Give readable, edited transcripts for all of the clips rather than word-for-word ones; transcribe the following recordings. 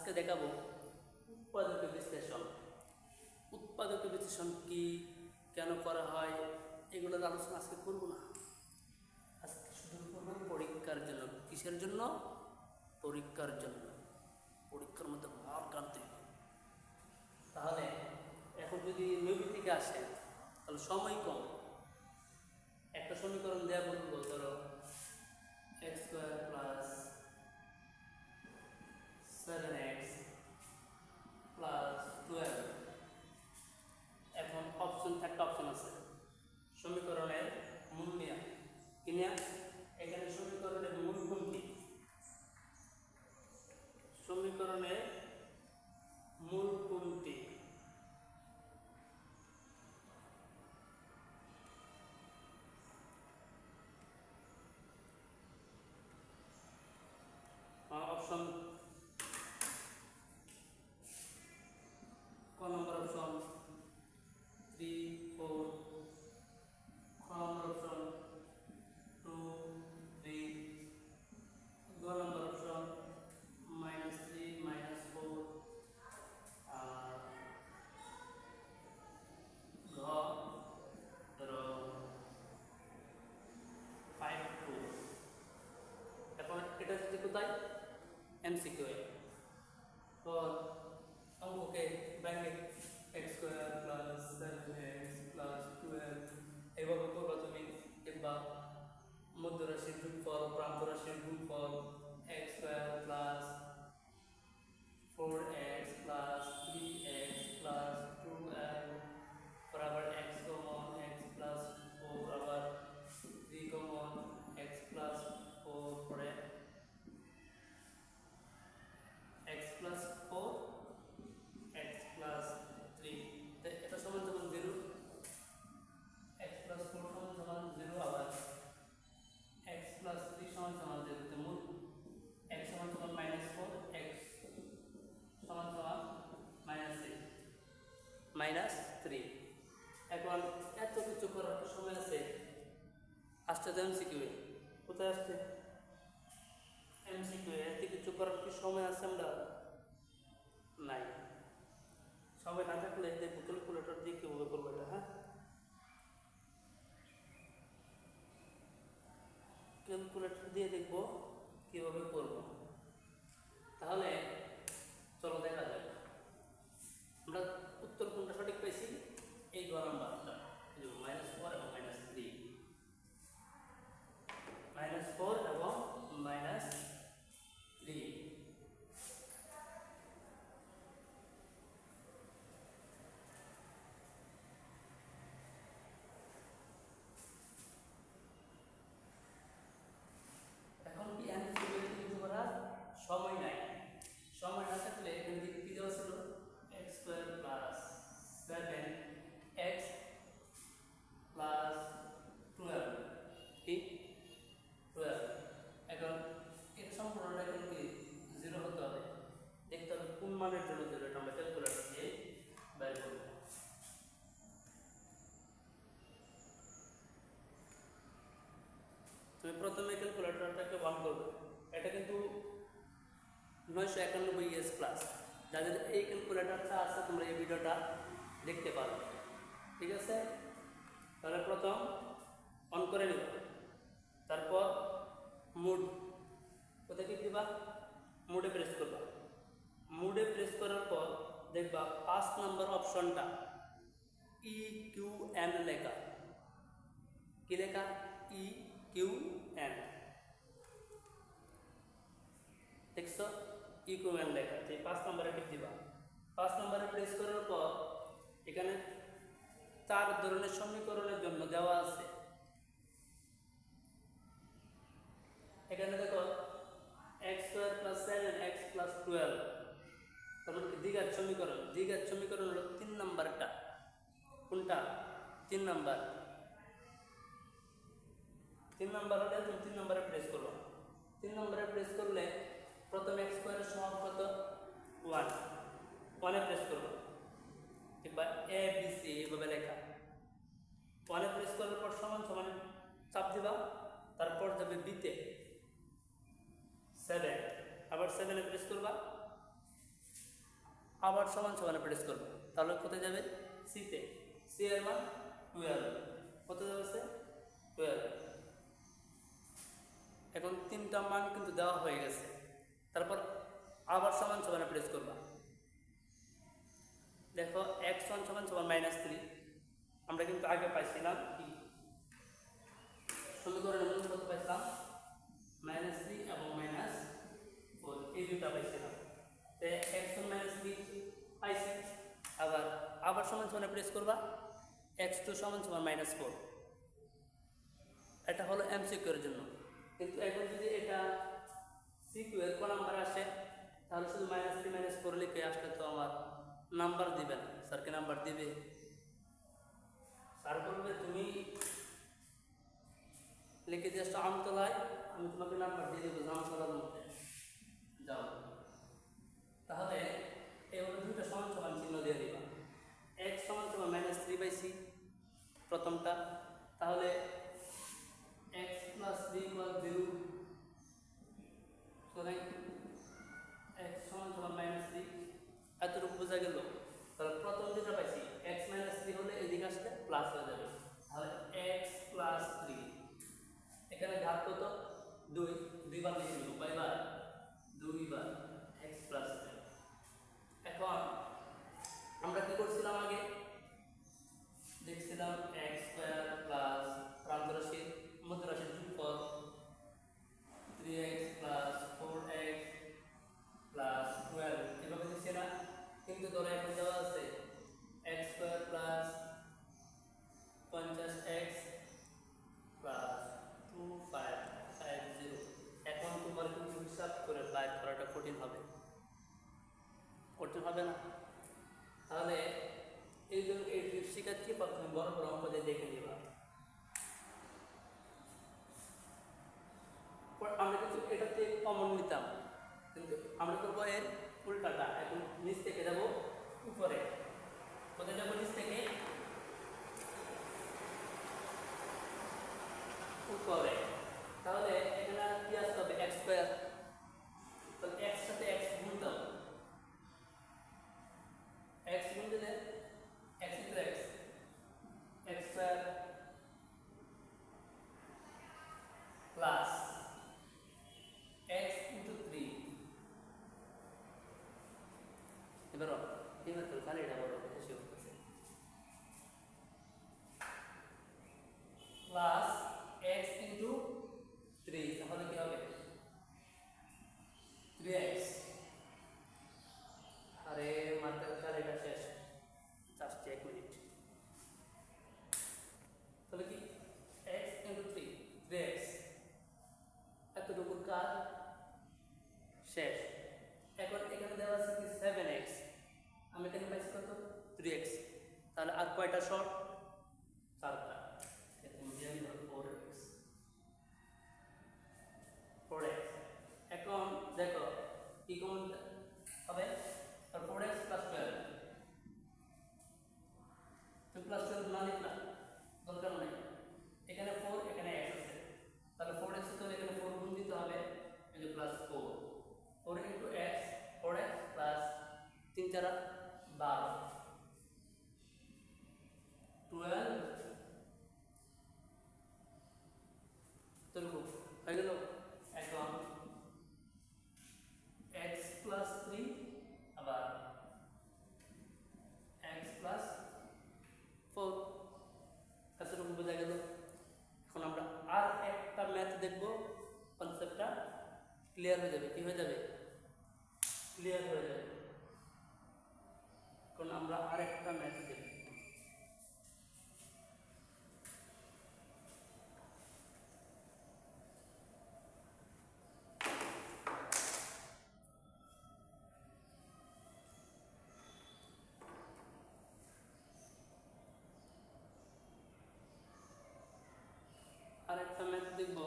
আজকে দেখাবো উৎপাদক বিশ্লেষণ। উৎপাদক বিশ্লেষণ কি, কেন করা হয়, এগুলোর আলোচনা আজকে করব না। আজকে শুধু করবো পরীক্ষার জন্য। কিসের জন্য? পরীক্ষার জন্য। পরীক্ষার মধ্যে মার্ক আনতে হবে। তাহলে এখন যদি নবী থেকে আসে তাহলে সময় কম। একটা সমীকরণ দেওয়া বলবো, ধরো x square plus 7x plus 12। এখন অপশন, একটা অপশন আছে সমীকরণের মূল নেওয়া কি নেওয়া। এখানে সমীকরণের মূল কোনটি? সমীকরণের মূল কোনটি? অপশন ক নম্বর অপশন 3, 4, খ নম্বর অপশন 2, 3, গ নম্বর অপশন -3, -4, আর ঘ ধরো 5, 2। এখন এটা হচ্ছে কোথায়? এমসিকিউ এ। তো অঙ্ককে bracket x square plus 7x plus 12 এইভাবে করবা তুমি, কিংবা মধ্যরাশির গুণফল, প্রান্তরাশির গুণফল x square plus 4x plus 3x plus 12, আবার x কমন x প্লাস 4, আবার 3 কমন x প্লাস 4, পরে x প্লাস 4 x প্লাস 3, এটা সমান সমান 0, x প্লাস 4 সমান সমান 0, আবার x প্লাস 3 সমান সমান 0। তেমন x সমান সমান -4, x সমান সমান -3। এখন এত কিছু করার সময় আছে? আসছে তো এমসিকিউ এ। কোথায় আসছে? এমসিকিউ এ। এত কিছু করার কি সময় আছে? আমরা নাই। সময় না থাকলে দেখবো ক্যালকুলেটর দিয়ে কীভাবে করবো এটা। হ্যাঁ, ক্যালকুলেটর দিয়ে দেখবো কীভাবে করবো। তাহলে চলো দেখা যাক আমরা উত্তর কোনটা সঠিক পাইছি। এই গ নাম্বারটা, -4 এবং -3, -4 এবং -3। এখন কি এমসিকিউ কিছু করার সময় নাই। সময় না থাকলে এখানে দিকে কি দেওয়া ছিল? x square plus 7x plus 12, কি 12। এখন এর সম্পূর্ণটা এখন কি 0 হতে হবে। দেখতে হবে কোন মানের জন্য 0, এটা আমরা ক্যালকুলেটর দিয়ে বের করব। তুমি প্রথমে ক্যালকুলেটরটাকে অন করবে। এটা কিন্তু 991 ES প্লাস। যাদের এই ক্যালকুলেটরটা আছে তোমরা এই ভিডিওটা দেখতে পারো, ঠিক আছে? তাহলে প্রথম অন করে নিব, তারপর মুড, কোথায় ক্লিক দিবা? মুডে প্রেস করবা। মুডে প্রেস করার পর দেখবা 5 নম্বর অপশনটা EQN লেখা। কি লেখা? EQN। দেখছো? EQN লেখা। এই 5 নম্বরে ক্লিক দিবা। 5 নম্বরে প্রেস করার পর এখানে 4 ধরনের সমীকরণের জন্য দেওয়া আছে। এখানে দেখো x square plus 7x plus 12, তারপর দ্বিঘাত সমীকরণ। দ্বিঘাত সমীকরণ হলো 3 নাম্বারটা। কোনটা? 3 নাম্বার। 3 নাম্বার হলে তুমি 3 নম্বরে প্রেস করো। 3 নম্বরে প্রেস করলে প্রথমে x স্কয়ারের সমান কত? 1, 1 এ প্রেস করবো, কিংবা a b c এইভাবে লেখা। 1 এ প্রেস করার পর সমান সমান চাপ দিবা, তারপর যাবে b তে 7, আবার 7 এ প্রেস করবা, আবার সমান সমানে প্রেস করব, তাহলে কোথায় যাবে? সিতে। সি এর মান 12, কত যাচ্ছে? 12। এখন তিনটা মান কিন্তু দেওয়া হয়ে গেছে। তারপর আবার সমান সমানে প্রেস করবা। দেখো x সমান সমান সমান -3, আমরা কিন্তু আগে পাইছিলাম কি সমীকরণের মধ্যে কত পাইছিলাম? -3 এবং -4, এই দুটো পাইছিলাম। তে x সমান -3 পাইছি, আবার সমান সমানে প্রেস করবা, x2 সমান সমান -4। এটা হলো এমসিকিউ এর জন্য। কিন্তু এখন যদি এটা সিকিউ এর ক নাম্বার আসে, তাহলে শুধু -3 -4 লিখে আসলে তো আমার নাম্বার দিবে না। স্যারকে নাম্বার দিবে? স্যার বলবে তুমি লিখে দিয়ে আসছো আমতলায়, আমি তোমাকে নাম্বার দিয়ে দেবো আমতলার মধ্যে যাও। তাহলে এভাবে দুইটা সমান সমান চিহ্ন দিয়ে দিবা। x সমান সমান -3/c প্রথমটা, তাহলে x + 3 = 0, সুতরাং x সমান সমান -3, এতটুকু বোঝা গেল। তাহলে প্রথম যেটা পাইছি x - 3 হলে এদিকে আসলে প্লাস হয়ে যাবে, তাহলে x + 3, এখানে ঘাত কত? 2, দুইবার লিখে নিব, কয়বার? দুইবার, x + 3। এখন আমরা কি করছিলাম আগে? দেখছিলাম x² প্লাস প্রান্তরাশির মধ্যরাশির যোগফল 3x + 4x + 12, এভাবে দিচ্ছে না? কিন্তু ধরো এখন দেওয়া আছে x² + 50x + 2550। এখন তোমার কিন্তু হিসাব করে বাইর করাটা কঠিন হবে, কঠিন হবে না? তাহলে এই জন্য এই ট্রিপ শিখাচ্ছি, প্রথমে বড় বড় অঙ্ক দিয়ে দেখে নিবা। আমরা কিন্তু এটাতে কমন নিতাম, কিন্তু আমরা করবো এর উল্টাটা। এখন নিচ থেকে যাব উপরে, কোথায় যাবো? নিচ থেকে উপরে। তাহলে এখানে কি আসতে হবে? x², তাহলে x সাথে x গুণ দাও, x গুণ দিলে x * x, x² plus x * 3, এবার তো খালি এটা বড় বেশি হচ্ছে, প্লাস x * 3, তাহলে কি হবে? 3x। আরে মাত্র খালিটা শেষ, আসছে 1 মিনিট। তাহলে কি x * 3, 3x, এতটুকু কাজ শেষ। এখন এখানে দেওয়া আছে কি 7x, আমি এখানে পাইছি কত? 3x, তাহলে আর কয়টা শর্ট? 4টা। এখন দিয়ে আমি 4x, 4x। এখন দেখো কি কমন হবে? আর 4x + 12, তো +12 না লিখলাম, দরকার নাই। এখানে 4, এখানে x আছে, তাহলে 4x তো এখানে 4 গুণ দিতে হবে, এই যে +4, 4 * x, 4x প্লাস 3 × 4 = 12, 12 এতটুকু হয়ে গেল। এখন x + 3 আবার x + 4, এতটুকু বোঝা গেল। এখন আমরা আর একটা ম্যাথ দেখব, কনসেপ্টটা ক্লিয়ার হয়ে যাবে। কি হয়ে যাবে? ক্লিয়ার হয়ে যাবে। এখন আমরা আরেকটা ম্যাথ দেখব। আরেকটা ম্যাথ দেখব,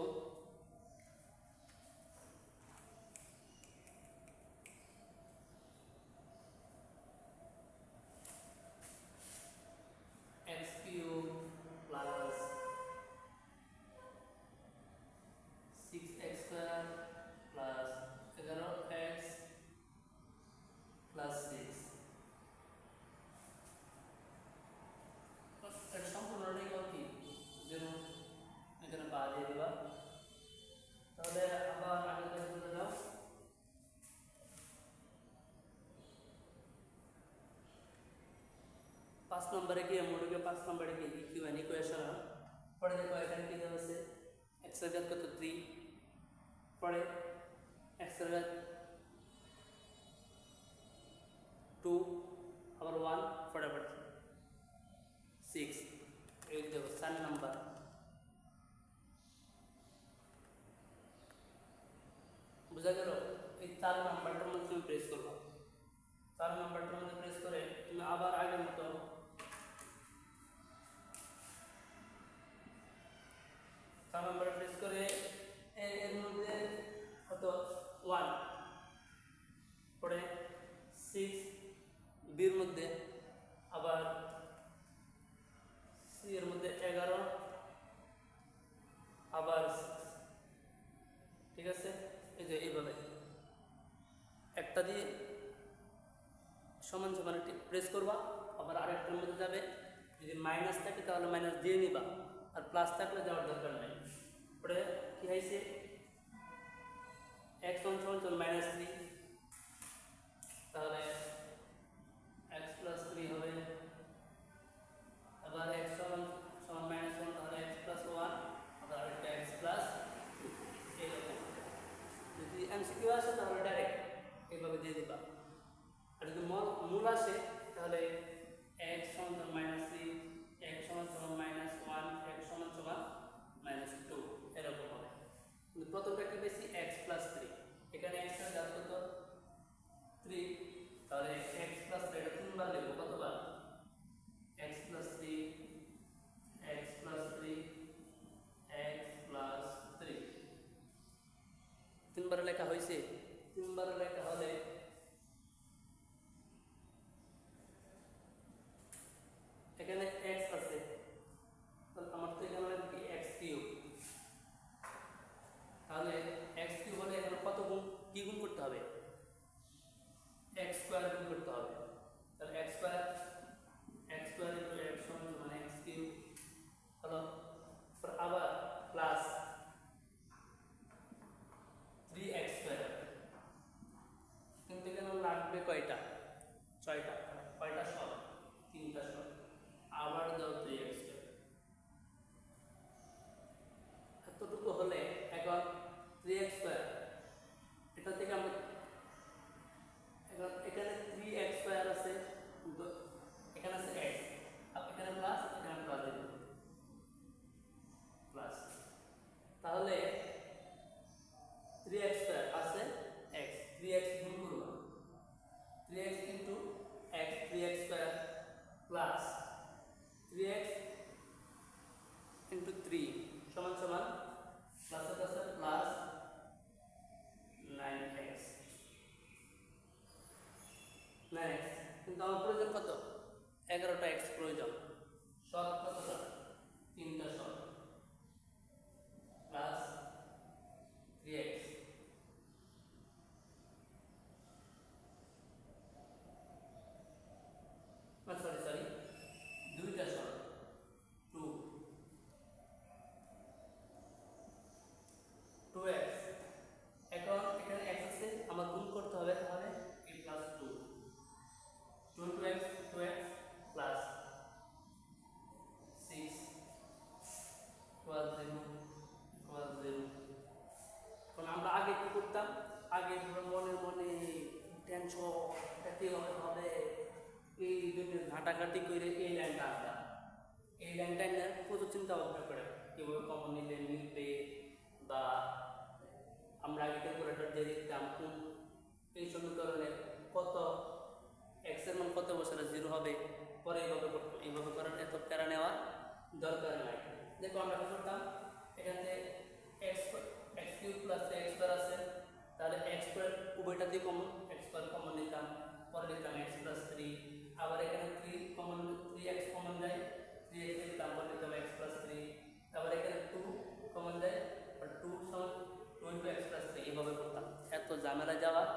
x³ plus 6x² plus 11x plus 6, নম্বরে কি মোটকে 5 নম্বরে কি ইকুয়ান ইকুয়েশন পরে দেখো এখানে কি দেওয়া আছে x এর ঘাত কত 3 পরে x এর ঘাত 2 আবার 1 পরে আবার 6 এই দেখো 4 নাম্বার বুঝা গেল এই 4 নাম্বারটার মধ্যে তুমি প্রেস করবা 4 নাম্বারটার মধ্যে প্রেস করে তুমি আবার আগের মতো 4 নাম্বারে প্রেস করে এর মধ্যে কত 1 পরে 6 বির মধ্যে আবার সি এর মধ্যে 11 আবার 6 ঠিক আছে এই যে এইভাবে একটা দিয়ে সমান সমান প্রেস করবা আবার আরেকটার মধ্যে যাবে যদি মাইনাস থাকে তাহলে মাইনাস দিয়ে নিবা আর প্লাস থাকলে যাওয়ার দরকার নাই পরে কি হয়েছে x সমান মাইনাস 3 তাহলে x প্লাস 3 হবে আবার x সমান মাইনাস 1 তাহলে x প্লাস 1 আবার একটা x প্লাস এরকম যদি এমসিকিউ আসে তাহলে ডাইরেক্ট এইভাবে দিয়ে দিবা আর যদি মূল আসে তাহলে x সমান মাইনাস 3 x সমান মাইনাস 1 x সমান মাইনাস 2 এরকম হবে কিন্তু প্রথমটা কি বেশি x প্লাস 3 এখানে x এর ঘাত কত 3 তাহলে x প্লাস 3 এটা তিনবার লিখব কতবার x plus 3 x plus 3 x plus 3 তিনবার লেখা হয়েছে তিনবার লেখা হলে এখানে x আছে তাহলে আমার তো এখানে লাগবে x কিউব তাহলে x কিউব হলে এখানে কত গুণ কি গুণ করতে হবে x স্কয়ার গুণ করতে হবে তাহলে x স্কয়ার ইনটু x সমান মানে x কিউব হলো আবার প্লাস 3x স্কয়ার কিন্তু এখানে লাগবে কয়টা 6টা কয়টা সব 3টা সব আবার দাও 3x স্কয়ার এতটুকু হলে এখন 3x স্কয়ার এটা থেকে আমরা এখন এখানে 3x স্কয়ার আছে এখানে আছে x আর এখানে প্লাস এখানে প্লাস দেব প্লাস তাহলে 3x স্কয়ার আছে x 3x গুণ করব 3x into x 3x square plus 3x into 3 সমান সমান প্লাসের কাছে প্লাস 9x 9x কিন্তু আমার প্রয়োজন কত 11টা x প্রয়োজন সব কতটা 3টা সব প্লাস 3x সরি 2টা সব 2 2x এখন এখানে x আছে আমার গুণ করতে হবে তাহলে a plus 2 2x 2x plus 6 equal 0 এখন আমরা আগে কি করতাম আগে মনে মনে টেনশন এটা কিভাবে হবে এই দুটো ঘাটাঘাটি করে এই লাইনটা আঁকতাম এই লাইনটা নিয়ে প্রচুর চিন্তা ভাবনা করে কীভাবে কমন নিলে মিলবে বা আমরা আগে ক্যালকুলেটর দিয়ে দেখতাম কোন এই সমীকরণে কত x এর মান কত বসালে 0 হবে পরে এইভাবে করার এত প্যারা নেওয়ার দরকার নাই দেখো আমরা কি করতাম এখানে x cube plus x square আছে তাহলে x স্কয়ার উভয়টা দিয়ে কমন x স্কয়ার কমন নিতাম পরে লিখতাম x প্লাস 3 আবার এখানে 3 কমন 3x কমন যায় 3x লিখতাম পরে লিখতাম x প্লাস 3 আবার এখানে 2 কমন যায় আর 2 সমান 2 x প্লাস 3 এইভাবে করতাম এত ঝামেলা যাওয়ার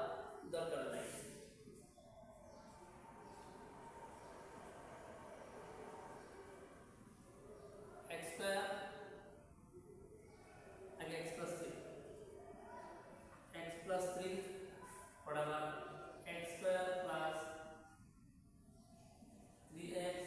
দরকার নাই x স্কয়ার আগে x প্লাস 3 বরাবর x square plus 3x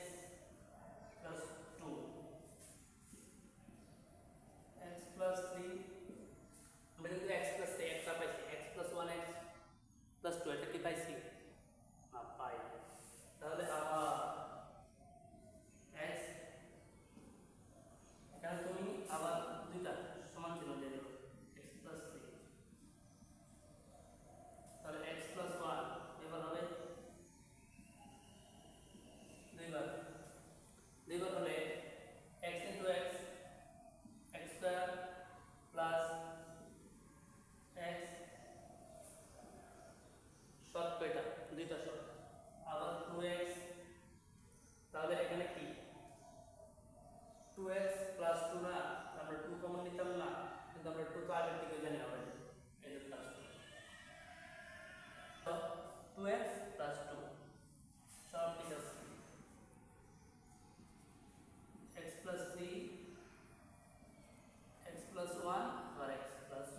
plus one আর এক্স প্লাস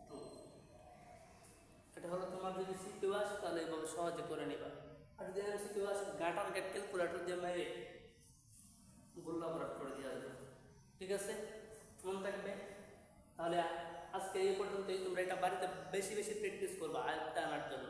টু। এটা হলো তোমার যদি সিকিউ আসে তাহলে এইভাবে সহজে করে নিবা। আর যদি সিকিউ আসে গাটার গেট ক্যালকুলেটর দিয়ে মেরে গোল্লা ভরাট করে দেওয়া যাবে। ঠিক আছে, মনে থাকবে। তাহলে আজকে এই পর্যন্তই। তোমরা এটা বাড়িতে বেশি বেশি প্র্যাকটিস করবা আয়ত্তে আনার জন্য।